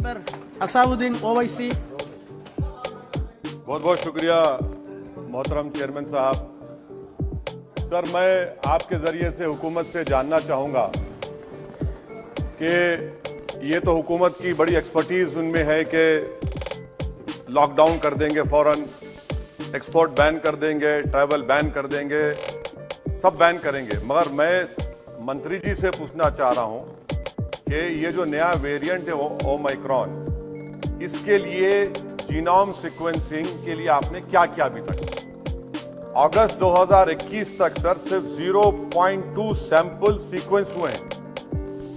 Member Asaduddin Owaisi. बहुत बहुत शुक्रिया मोहतरम चेयरमैन साहब। सर, मैं आपके जरिए से हुकूमत से जानना चाहूंगा कि ये तो हुकूमत की बड़ी एक्सपर्टीज उनमें है कि लॉकडाउन कर देंगे, फौरन एक्सपोर्ट बैन कर देंगे, ट्रैवल बैन कर देंगे, सब बैन करेंगे, मगर मैं मंत्री जी से पूछना चाह रहा हूं कि ये जो नया वेरिएंट है ओमाइक्रॉन, इसके लिए जीनोम सीक्वेंसिंग के लिए आपने क्या किया अभी तक? अगस्त 2021 तक सर सिर्फ 0.2 सैंपल सीक्वेंस हुए हैं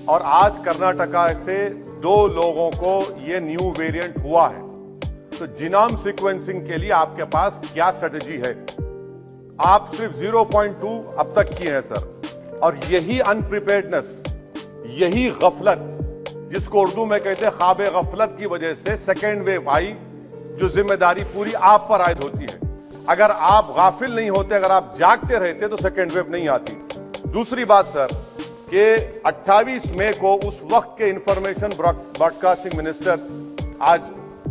और आज कर्नाटका से 2 लोगों को ये न्यू वेरिएंट हुआ है। तो जीनोम सीक्वेंसिंग के लिए आपके पास क्या स्ट्रेटेजी है? आप सिर्फ 0.2 अब तक किए हैं सर, और यही अनप्रिपेयर्डनेस, यही गफलत, जिसको उर्दू में कहते हैं ख्वाब गफलत की वजह से सेकेंड वेव आई, जो जिम्मेदारी पूरी आप पर आयद होती है। अगर आप गाफिल नहीं होते, अगर आप जागते रहते तो सेकेंड वेव नहीं आती। दूसरी बात सर कि 28 मई को उस वक्त के इंफॉर्मेशन ब्रॉडकास्टिंग मिनिस्टर आज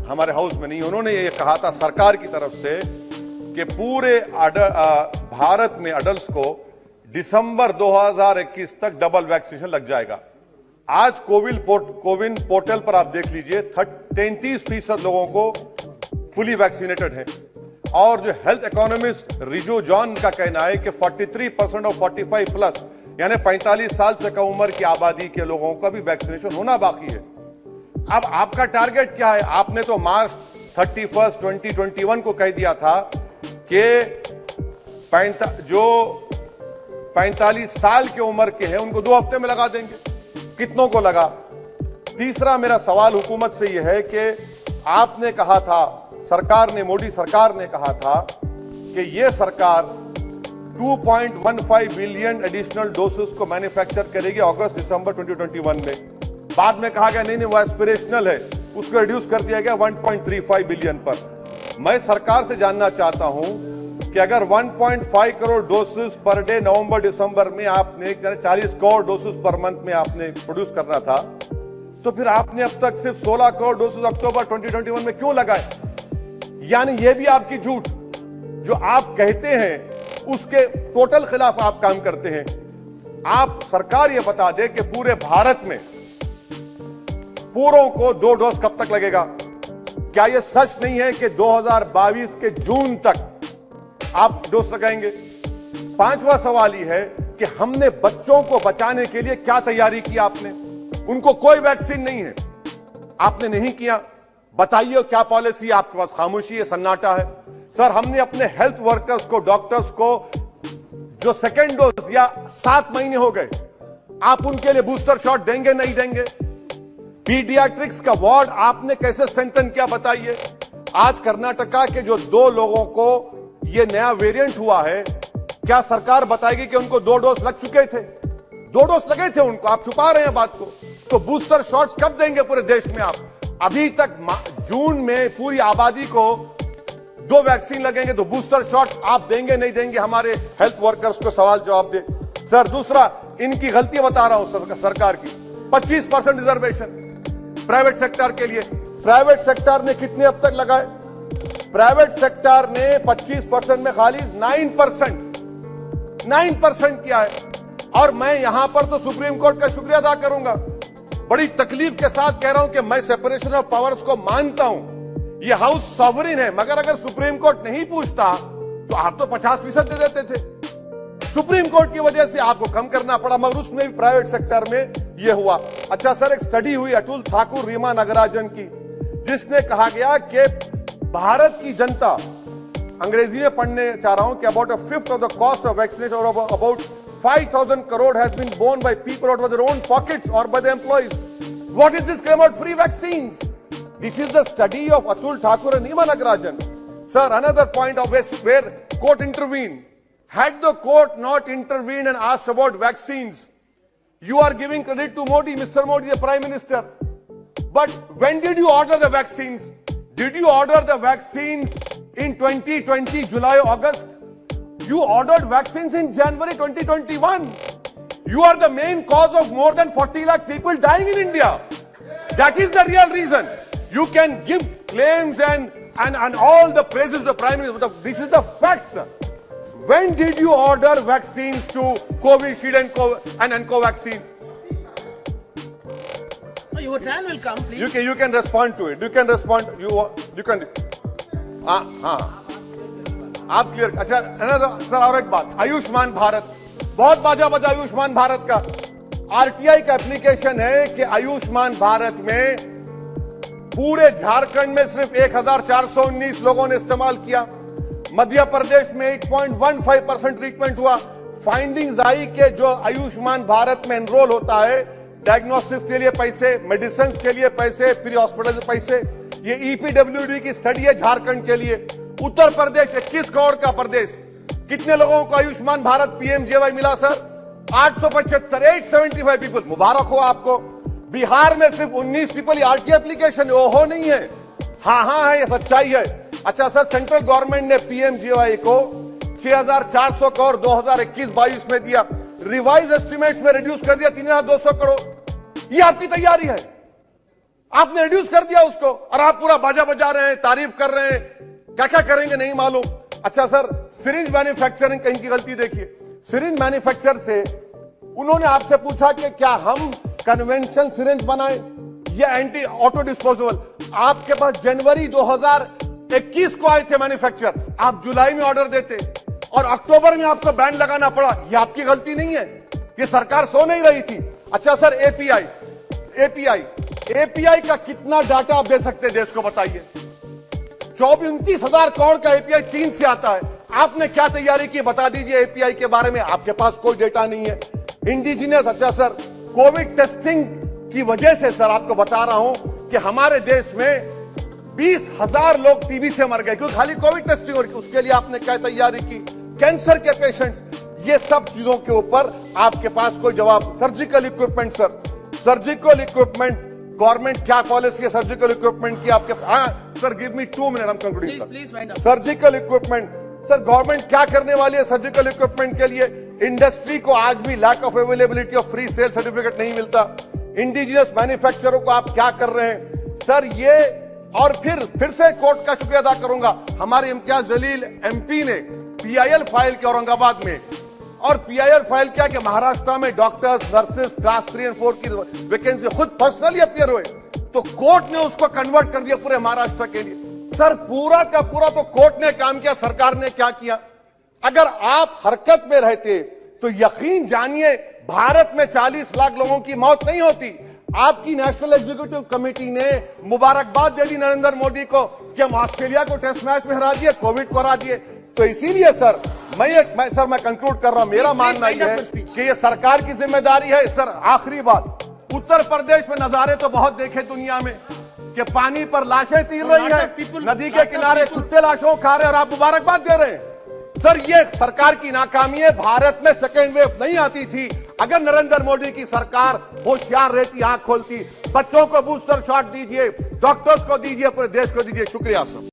हमारे हाउस में नहीं, उन्होंने ये कहा था सरकार की तरफ से कि पूरे भारत में अडल्ट्स को दिसंबर 2021 तक डबल वैक्सीनेशन लग जाएगा। आज कोविन पोर्टल पर आप देख लीजिए 33% लोगों को फुली वैक्सीनेटेड हैं, और जो हेल्थ इकोनॉमिस्ट रिजो जॉन का कहना है कि 43% और 45 प्लस यानी 45 साल से कम उम्र की आबादी के लोगों का भी वैक्सीनेशन होना बाकी है। अब आपका टारगेट क्या है? आपने तो मार्च 31, 2021 को कह दिया था कि जो 45 साल की उम्र के हैं उनको 2 हफ्ते में लगा देंगे। कितनों को लगा? तीसरा मेरा सवाल हुकूमत से यह है कि आपने कहा था, सरकार ने, मोदी सरकार ने कहा था कि यह सरकार 2.15 बिलियन एडिशनल डोसेस को मैन्युफैक्चर करेगी अगस्त दिसंबर 2021 में। बाद में कहा गया नहीं वो एस्पिरेशनल है, उसको रिड्यूस कर दिया गया 1.35 बिलियन पर। मैं सरकार से जानना चाहता हूं कि अगर 1.5 करोड़ डोसेस पर डे नवंबर दिसंबर में आपने 40 करोड़ डोसेस पर मंथ में आपने प्रोड्यूस करना था, तो फिर आपने अब तक सिर्फ 16 करोड़ डोसेस अक्टूबर 2021 में क्यों लगाए? यानी यह भी आपकी झूठ, जो आप कहते हैं उसके टोटल खिलाफ आप काम करते हैं। आप सरकार यह बता दे कि पूरे भारत में पूरों को 2 डोज कब तक लगेगा? क्या यह सच नहीं है कि 2022 के जून तक आप डोज लगाएंगे? 5वां सवाल यह है कि हमने बच्चों को बचाने के लिए क्या तैयारी की आपने? उनको कोई वैक्सीन नहीं है, आपने नहीं किया। बताइए क्या पॉलिसी? आपके पास खामोशी है, सन्नाटा है। सर, हमने अपने हेल्थ वर्कर्स को, डॉक्टर्स को जो सेकेंड डोज दिया 7 महीने हो गए, आप उनके लिए बूस्टर शॉट देंगे नहीं देंगे? पीडियाट्रिक्स का वार्ड आपने कैसे स्ट्रेंथन किया बताइए? आज कर्नाटका के जो 2 लोगों को ये नया वेरिएंट हुआ है, क्या सरकार बताएगी कि उनको 2 डोज लग चुके थे? 2 डोज लगे थे उनको, आप छुपा रहे हैं बात को। तो बूस्टर शॉट्स कब देंगे पूरे देश में आप? अभी तक जून में पूरी आबादी को 2 वैक्सीन लगेंगे, तो बूस्टर शॉट आप देंगे नहीं देंगे? हमारे हेल्थ वर्कर्स को सवाल जवाब दे। सर, दूसरा इनकी गलती बता रहा हूं सरकार की, 25% रिजर्वेशन प्राइवेट सेक्टर के लिए। प्राइवेट सेक्टर ने कितने अब तक लगाए? प्राइवेट सेक्टर ने 25% में खाली 9% किया है। और मैं यहां पर तो सुप्रीम कोर्ट का शुक्रिया अदा करूंगा, बड़ी तकलीफ के साथ कह रहा हूं कि मैं सेपरेशन ऑफ पावर्स को मानता हूं, ये हाउस सॉवरिन है, मगर अगर सुप्रीम कोर्ट नहीं पूछता तो आप तो 50% दे देते थे। सुप्रीम कोर्ट की वजह से आपको कम करना पड़ा, मगर उसमें भी प्राइवेट सेक्टर में यह हुआ। अच्छा सर, एक स्टडी हुई अतुल ठाकुर, रीमा नागराजन की, जिसने कहा गया कि भारत की जनता, अंग्रेजी में पढ़ने चाह रहा हूं, कि about a fifth of the cost of vaccination और about 5,000 crore has been borne by people out of their own pockets or by the employees. What is this claim about free vaccines? This is the study of Atul Thakur and Nima Nagarajan. Sir, another point of where court intervened. Had the court not intervened and asked about vaccines, you are giving credit to Modi, Mr. Modi, the Prime Minister. But when did you order the vaccines? Did you order the vaccines in 2020, July, August? You ordered vaccines in January 2021. You are the main cause of more than 40 lakh people dying in India. That is the real reason. You can give claims and all the praises to the Prime Minister. This is the fact. When did you order vaccines to Covishield and Covaxin? No, your turn will come, please. You can respond to it. You can respond. You can. हाँ आप clear. अच्छा sir और एक बात, आयुष्मान भारत बहुत बाजा बजा आयुष्मान भारत का. आरटीआई का एप्लीकेशन है कि आयुष्मान भारत में पूरे झारखंड में सिर्फ 1419 लोगों ने इस्तेमाल किया. मध्य प्रदेश में 8.15% ट्रीटमेंट हुआ. फाइंडिंग्स आई कि जो आयुष्मान भारत में एनरोल होता है, डायग्नोस्टिक्स के लिए पैसे, मेडिसिन के लिए पैसे, प्री हॉस्पिटल के पैसे, ये ईपीडब्ल्यूडी की स्टडी है झारखंड के लिए. उत्तर प्रदेश 21 करोड़ का प्रदेश, कितने लोगों को आयुष्मान भारत पीएमजेवाई मिला सर? 875, 875 पीपल. मुबारक हो आपको. बिहार में सिर्फ 19 पीपल. आरटीआई एप्लीकेशन ओहो नहीं है, हाँ है, ये सच्चाई है. अच्छा सर, सेंट्रल गवर्नमेंट ने पीएमजेवाई को 6,400 करोड़ 2021-22 में दिया. रिवाइज एस्टिमेट्स में रिड्यूस कर दिया 3,200 करोड़. ये आपकी तैयारी है. आपने रिड्यूस कर दिया उसको और आप पूरा बाजा बजा रहे हैं, तारीफ कर रहे हैं. क्या क्या करेंगे नहीं मालूम. अच्छा सर, सिरिंज मैन्युफैक्चरिंग कहीं की गलती देखिए. सिरिंज मैन्युफैक्चर से उन्होंने आपसे पूछा कि क्या हम कन्वेंशन सिरिंज बनाए या एंटी ऑटो डिस्पोजेबल. आपके पास जनवरी 2021 को आए थे मैन्युफैक्चर, आप जुलाई में ऑर्डर देते और अक्टूबर में आपको बैन लगाना पड़ा. यह आपकी गलती नहीं है, ये सरकार सो नहीं रही थी. अच्छा सर, एपीआई का कितना डाटा आप दे सकते हैं देश को बताइए. 29,000 करोड़ का एपीआई चीन से आता है. आपने क्या तैयारी की बता दीजिए एपीआई के बारे में. आपके पास कोई डेटा नहीं है. इंडिजिनियस. अच्छा सर, कोविड टेस्टिंग की वजह से सर आपको बता रहा हूं कि हमारे देश में 20,000 लोग टीबी से मर गए क्योंकि खाली कोविड टेस्टिंग हो रही. उसके लिए आपने क्या तैयारी की? कैंसर के पेशेंट्स, ये सब चीजों के ऊपर आपके पास कोई जवाब. Surgical equipment sir, surgical equipment, government क्या पॉलिसी है सर्जिकल इक्विपमेंट की आपके? हाँ सर, गिव मी 2 मिनट, हम concluding. Surgical equipment sir, government क्या करने वाली है सर्जिकल इक्विपमेंट के लिए? इंडस्ट्री को आज भी lack of availability of free sale certificate नहीं मिलता. इंडिजिनियस मैन्युफैक्चररों को आप क्या कर रहे हैं सर? ये और फिर से कोर्ट का शुक्रिया अदा करूंगा. हमारे इम्तियाज जलील एमपी ने पीआईएल फाइल किया औरंगाबाद में, और पीआईएल फाइल क्या कि महाराष्ट्र में डॉक्टर्स, नर्सेस क्लास 3 और 4 की वैकेंसी खुद पर्सनली अपियर हुए, तो कोर्ट ने उसको कन्वर्ट कर दिया पूरे महाराष्ट्र के लिए. सर, पूरा का पूरा तो कोर्ट ने काम किया, सरकार ने क्या किया? अगर आप हरकत में रहते तो यकीन जानिए भारत में 40 लाख लोगों की मौत नहीं होती. आपकी नेशनल एग्जीक्यूटिव कमेटी ने मुबारकबाद दे दी नरेंद्र मोदी को कि हम ऑस्ट्रेलिया को टेस्ट मैच में हरा दिए, कोविड को हरा दिए. तो इसीलिए सर मैं कंक्लूड कर रहा हूं. मेरा मानना यह है कि ये सरकार की जिम्मेदारी है. सर, आखिरी बात, उत्तर प्रदेश में नजारे तो बहुत देखे दुनिया में कि पानी पर लाशें तीर रही है, नदी के किनारे कुत्ते लाशों खा रहे और आप मुबारकबाद दे रहे हैं. सर, ये सरकार की नाकामी है. भारत में सेकेंड वेव नहीं आती थी. अगर नरेंद्र मोदी की सरकार होशियार रहती, आंख खोलती, बच्चों को बूस्टर शॉट दीजिए, डॉक्टर्स को दीजिए, पूरे देश को दीजिए. शुक्रिया सर.